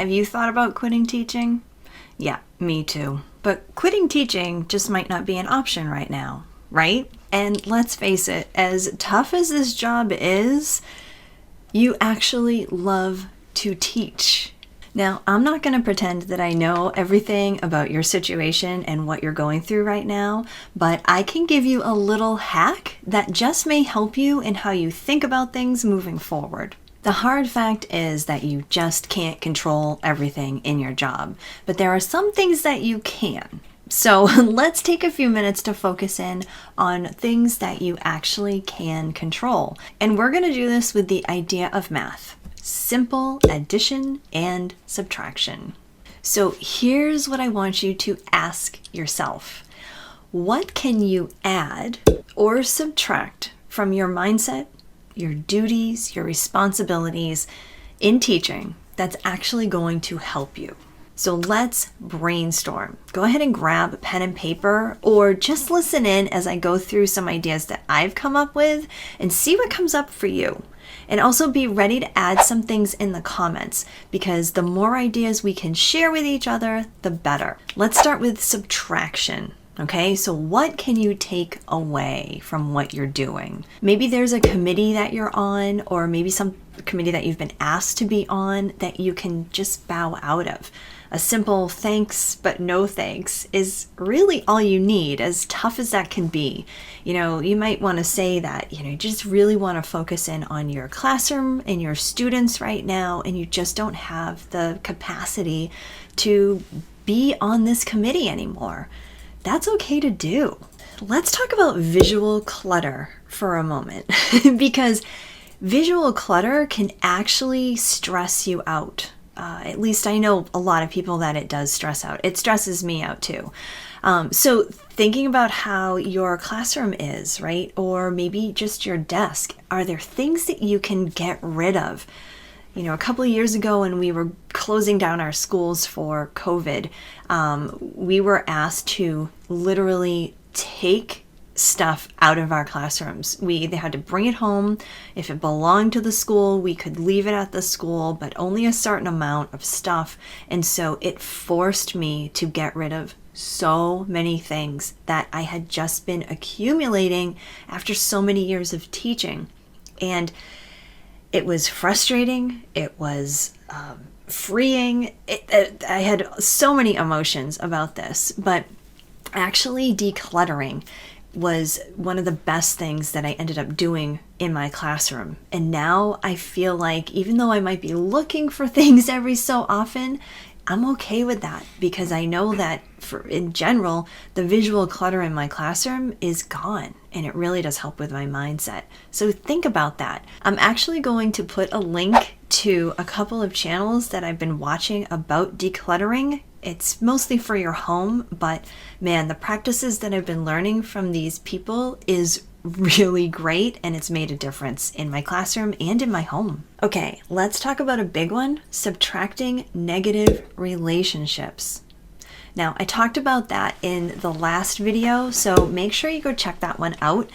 Have you thought about quitting teaching? Yeah, me too. But quitting teaching just might not be an option right now, right? And let's face it, as tough as this job is, you actually love to teach. Now, I'm not going to pretend that I know everything about your situation and what you're going through right now, but I can give you a little hack that just may help you in how you think about things moving forward. The hard fact is that you just can't control everything in your job, but there are some things that you can. So let's take a few minutes to focus in on things that you actually can control. And we're going to do this with the idea of math. Simple addition and subtraction. So here's what I want you to ask yourself. What can you add or subtract from your mindset, your duties, your responsibilities in teaching that's actually going to help you? So let's brainstorm. Go ahead and grab a pen and paper or just listen in as I go through some ideas that I've come up with and see what comes up for you. And also be ready to add some things in the comments because the more ideas we can share with each other, the better. Let's start with subtraction. Okay, so what can you take away from what you're doing? Maybe there's a committee that you're on, or maybe some committee that you've been asked to be on that you can just bow out of. A simple thanks but no thanks is really all you need, as tough as that can be. You know, you might want to say that, you just really want to focus in on your classroom and your students right now, and you just don't have the capacity to be on this committee anymore. That's okay to do. Let's talk about visual clutter for a moment because visual clutter can actually stress you out. At least I know a lot of people that it does stress out. It stresses me out too. So thinking about how your classroom is, right? Or maybe just your desk. Are there things that you can get rid of? A couple of years ago when we were closing down our schools for COVID, we were asked to literally take stuff out of our classrooms. They had to bring it home. If it belonged to the school, we could leave it at the school, but only a certain amount of stuff. And so it forced me to get rid of so many things that I had just been accumulating after so many years of teaching. And it was frustrating. It was freeing. I had so many emotions about this, but actually decluttering was one of the best things that I ended up doing in my classroom. And now I feel like even though I might be looking for things every so often, I'm okay with that because I know that in general, the visual clutter in my classroom is gone, and it really does help with my mindset. So think about that. I'm actually going to put a link to a couple of channels that I've been watching about decluttering. It's mostly for your home, but man, the practices that I've been learning from these people is really great, and it's made a difference in my classroom and in my home. Okay, let's talk about a big one, subtracting negative relationships. Now, I talked about that in the last video, so make sure you go check that one out.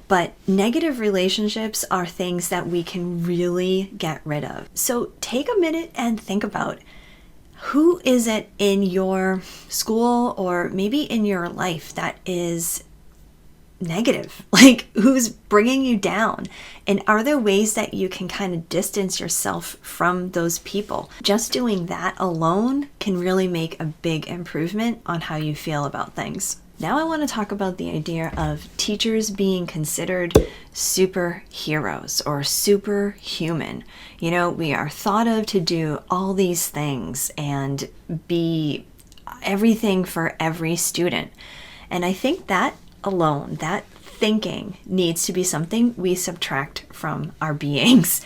But negative relationships are things that we can really get rid of. So take a minute and think about who is it in your school or maybe in your life that is negative, like who's bringing you down, and are there ways that you can kind of distance yourself from those people? Just doing that alone can really make a big improvement on how you feel about things. Now I want to talk about the idea of teachers being considered superheroes or superhuman. We are thought of to do all these things and be everything for every student. And I think that alone, that thinking needs to be something we subtract from our beings.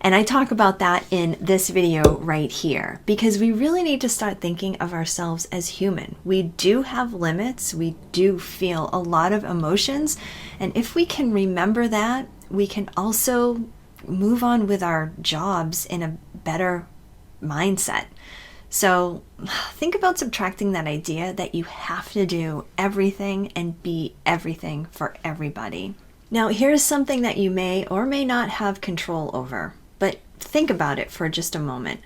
And I talk about that in this video right here, because we really need to start thinking of ourselves as human. We do have limits. We do feel a lot of emotions. And if we can remember that, we can also move on with our jobs in a better mindset. So think about subtracting that idea that you have to do everything and be everything for everybody. Now, here's something that you may or may not have control over, but think about it for just a moment.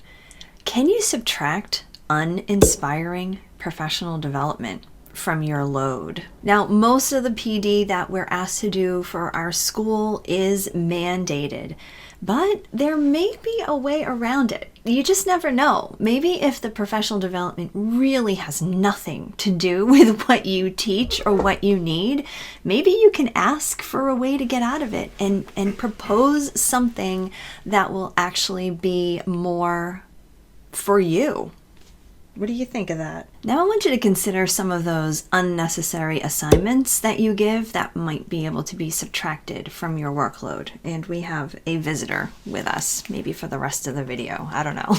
Can you subtract uninspiring professional development from your load? Now, most of the PD that we're asked to do for our school is mandated, but there may be a way around it. You just never know. Maybe if the professional development really has nothing to do with what you teach or what you need, maybe you can ask for a way to get out of it and propose something that will actually be more for you. What do you think of that? Now I want you to consider some of those unnecessary assignments that you give that might be able to be subtracted from your workload. And we have a visitor with us, maybe for the rest of the video. I don't know.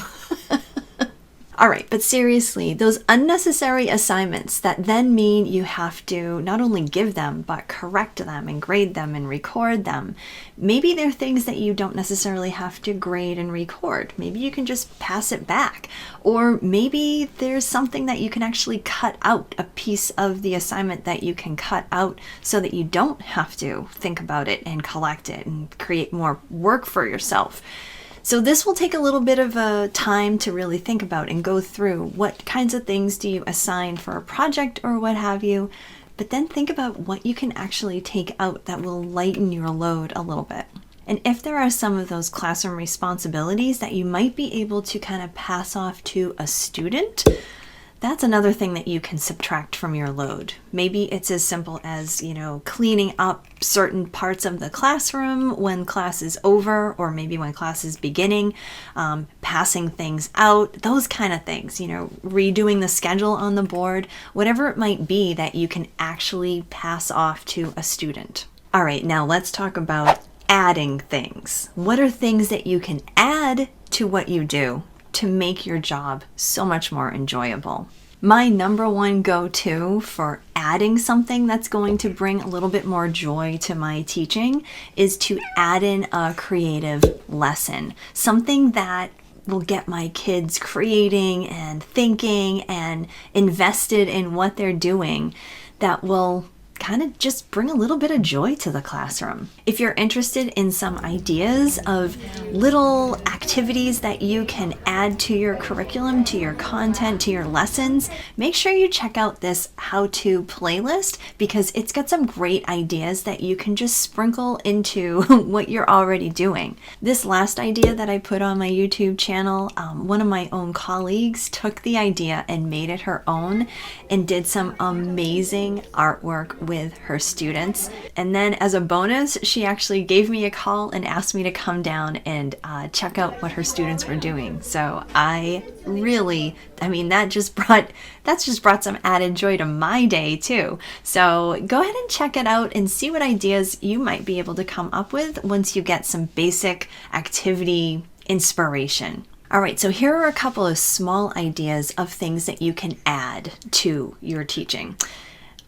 All right, but seriously, those unnecessary assignments that then mean you have to not only give them, but correct them and grade them and record them. Maybe they're things that you don't necessarily have to grade and record. Maybe you can just pass it back. Or maybe there's something that you can actually cut out, a piece of the assignment that you can cut out so that you don't have to think about it and collect it and create more work for yourself. So this will take a little bit of a time to really think about and go through what kinds of things do you assign for a project or what have you, but then think about what you can actually take out that will lighten your load a little bit. And if there are some of those classroom responsibilities that you might be able to kind of pass off to a student, that's another thing that you can subtract from your load. Maybe it's as simple as, cleaning up certain parts of the classroom when class is over, or maybe when class is beginning, passing things out, those kind of things, redoing the schedule on the board, whatever it might be that you can actually pass off to a student. All right, now let's talk about adding things. What are things that you can add to what you do to make your job so much more enjoyable? My number one go-to for adding something that's going to bring a little bit more joy to my teaching is to add in a creative lesson, something that will get my kids creating and thinking and invested in what they're doing, that will kind of just bring a little bit of joy to the classroom. If you're interested in some ideas of little activities that you can add to your curriculum, to your content, to your lessons, make sure you check out this how-to playlist, because it's got some great ideas that you can just sprinkle into what you're already doing. This last idea that I put on my YouTube channel, one of my own colleagues took the idea and made it her own and did some amazing artwork with her students. And then as a bonus, she actually gave me a call and asked me to come down and check out what her students were doing. So that just brought some added joy to my day too. So go ahead and check it out and see what ideas you might be able to come up with once you get some basic activity inspiration. All right, so here are a couple of small ideas of things that you can add to your teaching.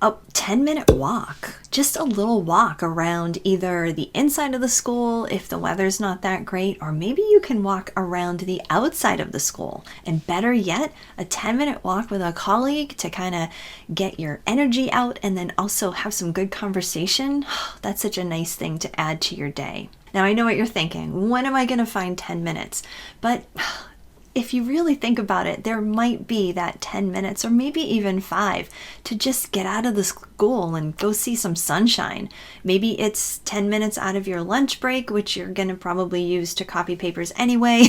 A 10-minute walk, just a little walk around either the inside of the school if the weather's not that great, or maybe you can walk around the outside of the school. And better yet, a 10-minute walk with a colleague to kind of get your energy out and then also have some good conversation. That's such a nice thing to add to your day. Now I know what you're thinking, when am I going to find 10 minutes? But if you really think about it, there might be that 10 minutes or maybe even 5 to just get out of the school and go see some sunshine. Maybe it's 10 minutes out of your lunch break, which you're going to probably use to copy papers anyway,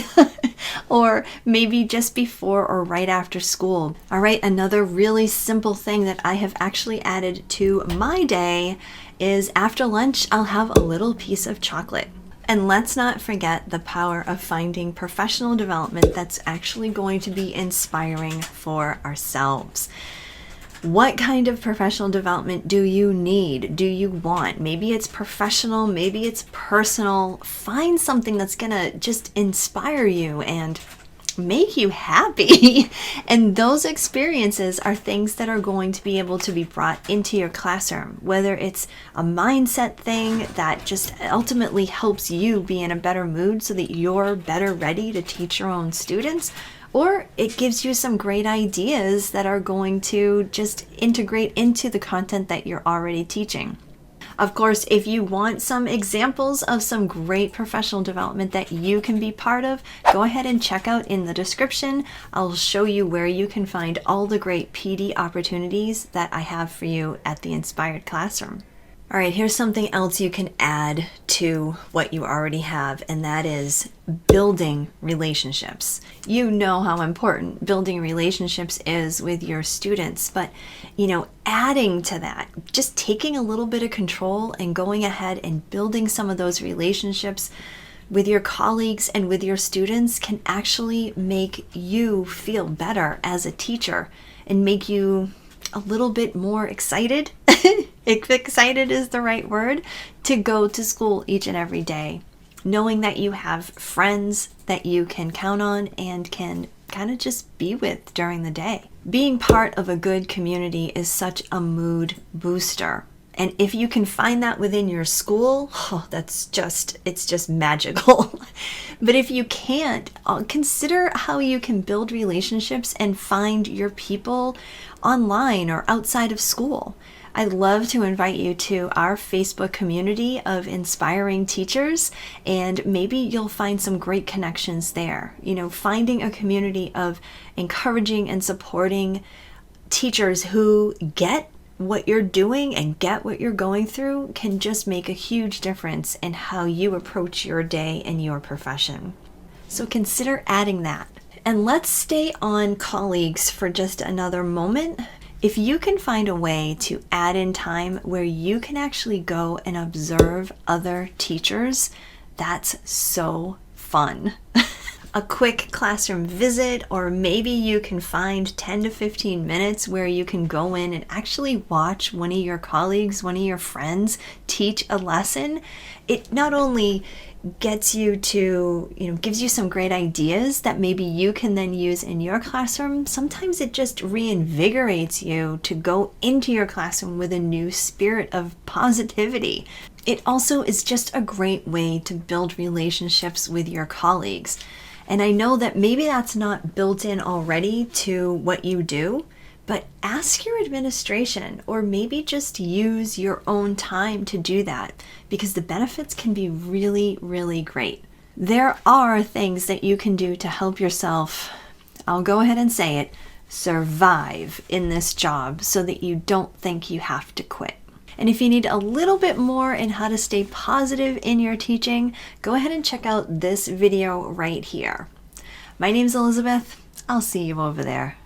or maybe just before or right after school. All right, another really simple thing that I have actually added to my day is after lunch, I'll have a little piece of chocolate. And let's not forget the power of finding professional development that's actually going to be inspiring for ourselves. What kind of professional development do you need? Do you want? Maybe it's professional, maybe it's personal. Find something that's gonna just inspire you and make you happy. And those experiences are things that are going to be able to be brought into your classroom, whether it's a mindset thing that just ultimately helps you be in a better mood so that you're better ready to teach your own students, or it gives you some great ideas that are going to just integrate into the content that you're already teaching. Of course, if you want some examples of some great professional development that you can be part of, go ahead and check out in the description. I'll show you where you can find all the great PD opportunities that I have for you at the Inspired Classroom. All right, here's something else you can add to what you already have, and that is building relationships. You know how important building relationships is with your students, but adding to that, just taking a little bit of control and going ahead and building some of those relationships with your colleagues and with your students can actually make you feel better as a teacher and make you a little bit more excited, if excited is the right word, to go to school each and every day, knowing that you have friends that you can count on and can kind of just be with during the day. Being part of a good community is such a mood booster. And if you can find that within your school, it's just magical. But if you can't, consider how you can build relationships and find your people online or outside of school. I'd love to invite you to our Facebook community of inspiring teachers, and maybe you'll find some great connections there. Finding a community of encouraging and supporting teachers who get what you're doing and get what you're going through can just make a huge difference in how you approach your day and your profession. So consider adding that. And let's stay on colleagues for just another moment. If you can find a way to add in time where you can actually go and observe other teachers, that's so fun. A quick classroom visit, or maybe you can find 10 to 15 minutes where you can go in and actually watch one of your colleagues, one of your friends teach a lesson. It not only gets you to, gives you some great ideas that maybe you can then use in your classroom. Sometimes it just reinvigorates you to go into your classroom with a new spirit of positivity. It also is just a great way to build relationships with your colleagues. And I know that maybe that's not built in already to what you do, but ask your administration, or maybe just use your own time to do that, because the benefits can be really, really great. There are things that you can do to help yourself, I'll go ahead and say it, survive in this job so that you don't think you have to quit. And if you need a little bit more in how to stay positive in your teaching, go ahead and check out this video right here. My name's Elizabeth. I'll see you over there.